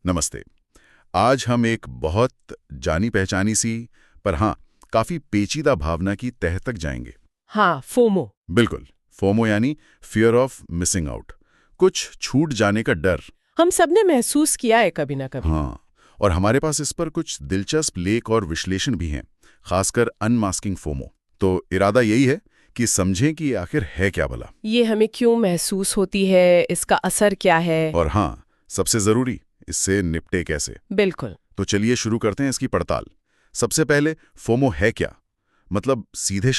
नमस्ते। आज हम एक बहुत जानी पहचानी सी पर हाँ काफी पेचीदा भावना की तह तक जाएंगे। हाँ, फोमो। बिल्कुल, फोमो यानी फियर ऑफ मिसिंग आउट, कुछ छूट जाने का डर। हम सबने महसूस किया है कभी ना कभी। हाँ, और हमारे पास इस पर कुछ दिलचस्प लेख और विश्लेषण भी हैं, खासकर अनमास्किंग फोमो। तो इरादा यही है कि समझें कि आखिर है क्या भला, ये हमें क्यों महसूस होती है, इसका असर क्या है। और हाँ सबसे जरूरी, इससे निपटे कैसे। बिल्कुल। तो चलिए शुरू करते हैं इसकी पड़ताल। सबसे पहले फोमो है क्या, मतलब सीधे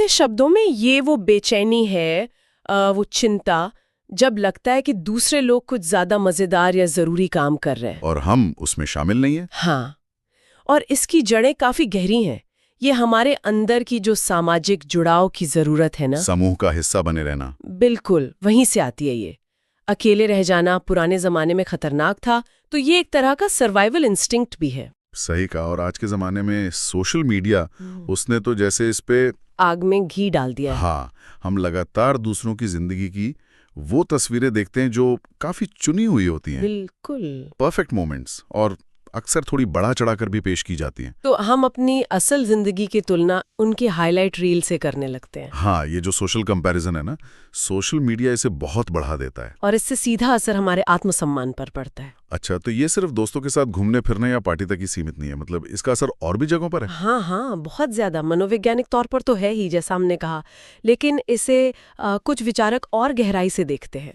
शब्दों में ये वो बेचैनी है, वो चिंता, जब लगता है कि दूसरे लोग कुछ ज्यादा मजेदार या जरूरी काम कर रहे हैं और हम उसमें शामिल नहीं है। हाँ, और इसकी जड़ें काफी गहरी हैं। ये हमारे अंदर की जो सामाजिक जुड़ाव की जरूरत है ना, समूह का हिस्सा बने रहना। बिल्कुल वहीं से आती है ये। अकेले रह जाना पुराने जमाने में खतरनाक था, तो ये एक तरह का सर्वाइवल इंस्टिंक्ट भी है। सही कहा। और आज के जमाने में सोशल मीडिया, उसने तो जैसे इस पे आग में घी डाल दिया है। हाँ, हम लगातार दूसरों की जिंदगी की वो तस्वीरें देखते हैं जो काफी चुनी हुई होती हैं, बिल्कुल। परफेक्ट मोमेंट्स, और अक्सर थोड़ी बढ़ा चढ़ाकर भी पेश की जाती हैं। तो हम अपनी असल जिंदगी की तुलना उनकी हाईलाइट रील से करने लगते हैं। हाँ, ये जो सोशल कंपैरिजन है ना, सोशल मीडिया इसे बहुत बढ़ा देता है। और इससे सीधा असर हमारे आत्मसम्मान पर पड़ता है। अच्छा, तो ये सिर्फ दोस्तों के साथ घूमने फिरने या पार्टी तक ही सीमित नहीं है, मतलब इसका असर और भी जगहों पर है। हाँ हाँ, बहुत ज्यादा मनोवैज्ञानिक तौर पर तो है ही, जैसा हमने कहा, लेकिन इसे कुछ विचारक और गहराई से देखते हैं।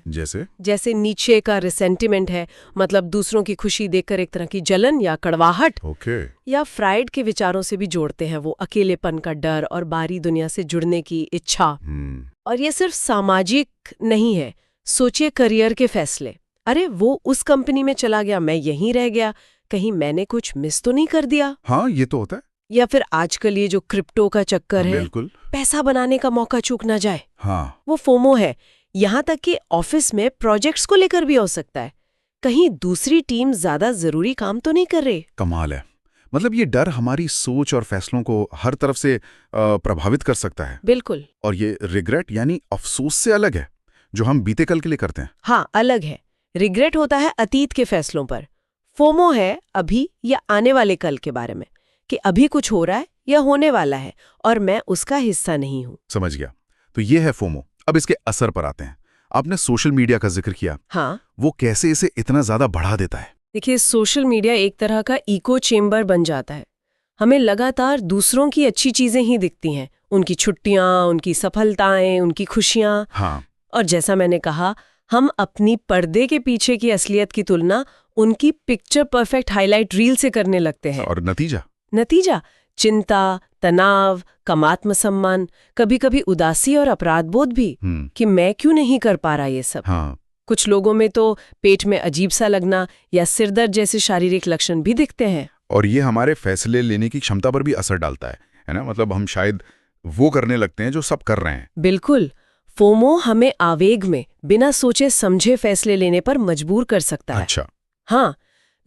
जैसे नीचे का रिसेंटिमेंट है, मतलब दूसरों की खुशी देखकर एक तरह की जलन या कड़वाहट। ओके। या फ्राइड के विचारों से भी जोड़ते हैं, वो अकेलेपन का डर और बाहरी दुनिया से जुड़ने की इच्छा। और ये सिर्फ सामाजिक नहीं है। सोचिए करियर के फैसले, अरे वो उस कंपनी में चला गया, मैं यहीं रह गया, कहीं मैंने कुछ मिस तो नहीं कर दिया। हाँ, ये तो होता है। या फिर आजकल ये जो क्रिप्टो का चक्कर है, बिल्कुल, पैसा बनाने का मौका चूक ना जाए। हाँ, वो फोमो है। यहाँ तक कि ऑफिस में प्रोजेक्ट्स को लेकर भी हो सकता है, कहीं दूसरी टीम ज्यादा जरूरी काम तो नहीं कर रही। कमाल है। मतलब ये डर हमारी सोच और फैसलों को हर तरफ से प्रभावित कर सकता है। बिल्कुल। और ये रिग्रेट यानी अफसोस से अलग है, जो हम बीते कल के लिए करते हैं। हाँ, अलग है। रिग्रेट होता है अतीत के फैसलों पर, फोमो है अभी या आने वाले कल के बारे में, कि अभी कुछ हो रहा है या होने वाला है और मैं उसका हिस्सा नहीं हूँ। समझ गया। तो ये है फोमो। अब इसके असर पर आते हैं। आपने सोशल मीडिया का जिक्र किया। हाँ, वो कैसे इसे इतना ज्यादा बढ़ा देता है? देखिए, सोशल मीडिया एक तरह का इको चेम्बर बन जाता है। हमें लगातार दूसरों की अच्छी चीजें ही दिखती हैं, उनकी छुट्टियां, उनकी सफलताएं, उनकी खुशियां। हाँ, और जैसा मैंने कहा, हम अपनी पर्दे के पीछे की असलियत की तुलना उनकी पिक्चर परफेक्ट हाईलाइट रील से करने लगते हैं। और नतीजा चिंता, तनाव, कम आत्मसम्मान, कभी कभी उदासी और अपराध बोध भी, कि मैं क्यों नहीं कर पा रहा ये सब। हाँ, कुछ लोगों में तो पेट में अजीब सा लगना या सिरदर्द जैसे शारीरिक लक्षण भी दिखते हैं। और ये हमारे फैसले लेने की क्षमता पर भी असर डालता है ना? मतलब हम शायद वो करने लगते हैं जो सब कर रहे हैं। बिल्कुल। फोमो हमें आवेग में बिना सोचे समझे फैसले लेने पर मजबूर कर सकता है। अच्छा। हाँ,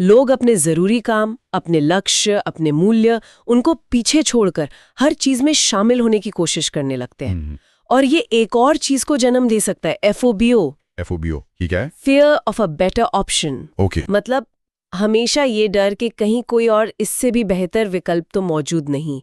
लोग अपने जरूरी काम, अपने लक्ष्य, अपने मूल्य, उनको पीछे छोड़कर हर चीज में शामिल होने की कोशिश करने लगते हैं। और ये एक और चीज को जन्म दे सकता है, एफओबीओ। ये क्या है? Fear of a better option. Okay. मतलब हमेशा ये डर कि कहीं कोई और इससे भी बेहतर विकल्प तो मौजूद नहीं।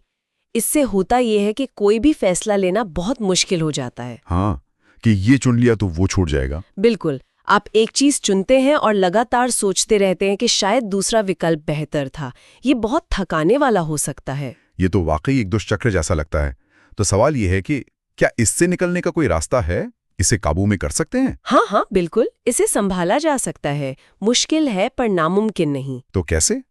इससे होता ये है कि कोई भी फैसला लेना बहुत मुश्किल हो जाता है। हाँ, कि ये चुन लिया तो वो छूट जाएगा। बिल्कुल। आप एक चीज चुनते हैं और लगातार सोचते रहते हैं कि शायद दूसरा विकल्प बेहतर था। ये बहुत थकाने वाला हो सकता है। ये तो वाकई एक दुष्चक्र जैसा लगता है। तो सवाल ये है कि क्या इससे निकलने का कोई रास्ता है? इसे काबू में कर सकते हैं? हाँ हाँ, बिल्कुल, इसे संभाला जा सकता है। मुश्किल है पर नामुमकिन नहीं। तो कैसे?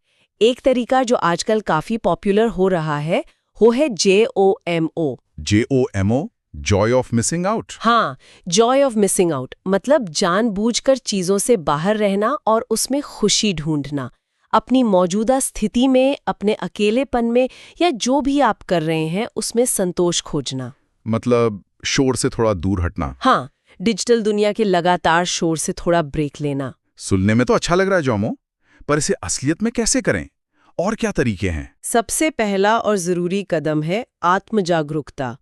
एक तरीका जो आजकल काफी पॉपुलर हो रहा है, वो है JOMO। JOMO, Joy of missing out. हाँ, जॉय ऑफ मिसिंग आउट, मतलब जानबूझकर चीजों से बाहर रहना और उसमें खुशी ढूंढना। अपनी मौजूदा स्थिति में, अपने अकेलेपन में, या जो भी आप कर रहे हैं उसमें संतोष खोजना। मतलब शोर से थोड़ा दूर हटना। हाँ, डिजिटल दुनिया के लगातार शोर से थोड़ा ब्रेक लेना। सुनने में तो अच्छा लग रहा है जोमो, पर इसे असलियत में कैसे करें? और क्या तरीके हैं? सबसे पहला और जरूरी कदम है आत्म जागरूकता।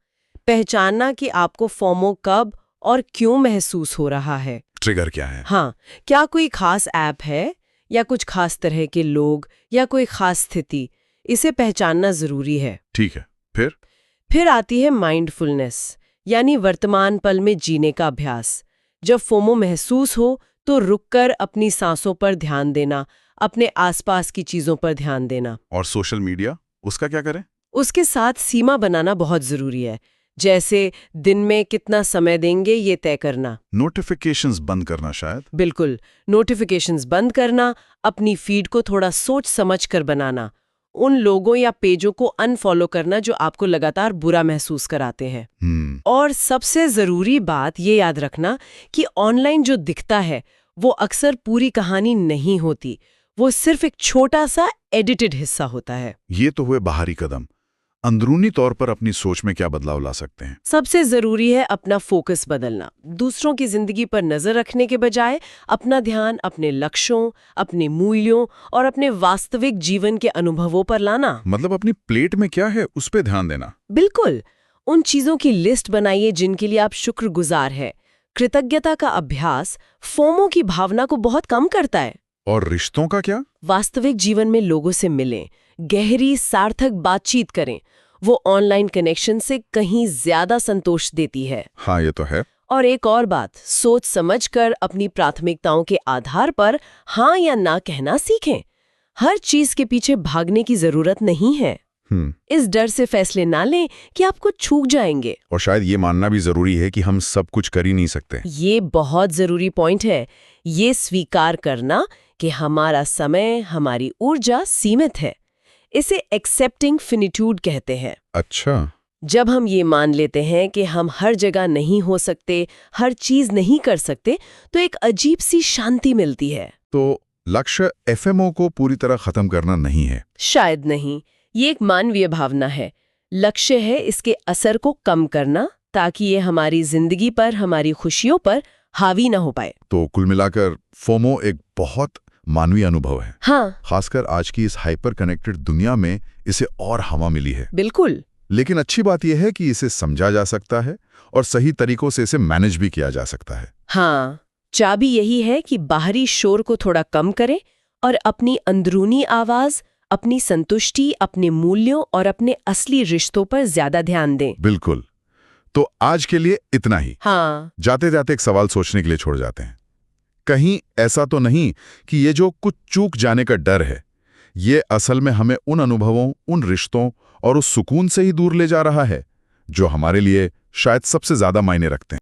पहचानना कि आपको फोमो कब और क्यों महसूस हो रहा है। ट्रिगर क्या है? हाँ, क्या कोई खास ऐप है या कुछ खास तरह के लोग या कोई खास स्थिति, इसे पहचानना जरूरी है। ठीक है, फिर आती है माइंडफुलनेस, यानी वर्तमान पल में जीने का अभ्यास। जब फोमो महसूस हो तो रुककर अपनी सांसों पर ध्यान देना, अपने आसपास की चीजों पर ध्यान देना। और सोशल मीडिया, उसका क्या करें? उसके साथ सीमा बनाना बहुत जरूरी है, जैसे दिन में कितना समय देंगे ये तय करना। नोटिफिकेशंस बंद करना शायद। बिल्कुल, नोटिफिकेशंस बंद करना, अपनी फीड को थोड़ा सोच समझ कर बनाना, उन लोगों या पेजों को अनफॉलो करना जो आपको लगातार बुरा महसूस कराते हैं। और सबसे जरूरी बात ये याद रखना कि ऑनलाइन जो दिखता है वो अक्सर पूरी कहानी नहीं होती, वो सिर्फ एक छोटा सा एडिटेड हिस्सा होता है। ये तो हुए बाहरी कदम। अंदरूनी तौर पर अपनी सोच में क्या बदलाव ला सकते हैं? सबसे जरूरी है अपना फोकस बदलना। दूसरों की जिंदगी पर नजर रखने के बजाय अपना ध्यान अपने लक्ष्यों, अपने मूल्यों और अपने वास्तविक जीवन के अनुभवों पर लाना। मतलब अपनी प्लेट में क्या है उस पर ध्यान देना। बिल्कुल, उन चीजों की लिस्ट बनाइए जिनके लिए आप शुक्रगुजार हैं। कृतज्ञता का अभ्यास फोमो की भावना को बहुत कम करता है। और रिश्तों का क्या? वास्तविक जीवन में लोगों से मिलें, गहरी सार्थक बातचीत करें, वो ऑनलाइन कनेक्शन से कहीं ज्यादा संतोष देती है। हाँ, ये तो है। और एक और बात, सोच समझकर अपनी प्राथमिकताओं के आधार पर हाँ या ना कहना सीखें। हर चीज के पीछे भागने की जरूरत नहीं है। इस डर से फैसले ना लें कि आप कुछ चूक जाएंगे। और शायद ये मानना भी जरूरी है कि हम सब कुछ कर ही नहीं सकते। ये बहुत जरूरी पॉइंट है। ये स्वीकार करना कि हमारा समय, हमारी ऊर्जा सीमित है। इसे एक्सेप्टिंग फिनिट्यूड कहते हैं। अच्छा। जब हम ये मान लेते हैं कि हम हर जगह नहीं हो सकते, हर चीज नहीं कर सकते, तो एक अजीब सी शांति मिलती है। तो लक्ष्य एफएमओ को पूरी तरह खत्म करना नहीं है? शायद नहीं, ये एक मानवीय भावना है। लक्ष्य है इसके असर को कम करना, ताकि ये हमारी जिंदगी पर, हमारी खुशियों पर हावी ना हो पाए। तो कुल मिलाकर फोमो एक बहुत मानवीय अनुभव है। हाँ, खासकर आज की इस हाइपर कनेक्टेड दुनिया में इसे और हवा मिली है। बिल्कुल। लेकिन अच्छी बात यह है कि इसे समझा जा सकता है और सही तरीकों से इसे मैनेज भी किया जा सकता है। हाँ, चाबी यही है कि बाहरी शोर को थोड़ा कम करें और अपनी अंदरूनी आवाज, अपनी संतुष्टि, अपने मूल्यों और अपने असली रिश्तों पर ज्यादा ध्यान दें। बिल्कुल। तो आज के लिए इतना ही। हाँ, जाते जाते एक सवाल सोचने के लिए छोड़ जाते हैं। कहीं ऐसा तो नहीं कि ये जो कुछ चूक जाने का डर है, ये असल में हमें उन अनुभवों, उन रिश्तों और उस सुकून से ही दूर ले जा रहा है जो हमारे लिए शायद सबसे ज्यादा मायने रखते हैं।